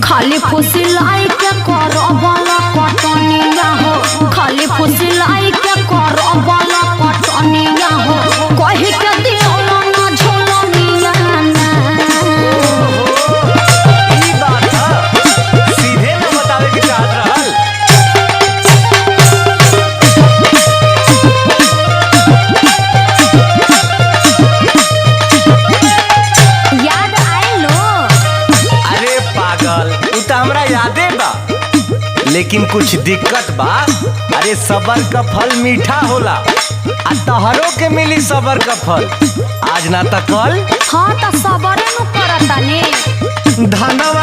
खाली फुसिलाई के करबला कटनिया हो, खाली फुसिलाई के करबला कटनिया हो, कहि के दियोला ना झोलनिया ना। ई बात है, सीधे न बतावे के चाहत रहल। याद आइलो? अरे पागल, उ त हमरा यादे बा, लेकिन कुछ दिक्कत बा। अरे सबर का फल मीठा होला, आ तहरो के मिली सबर का फल। आज ना त कल हाँ तो सबरे नु करतानी। धनवा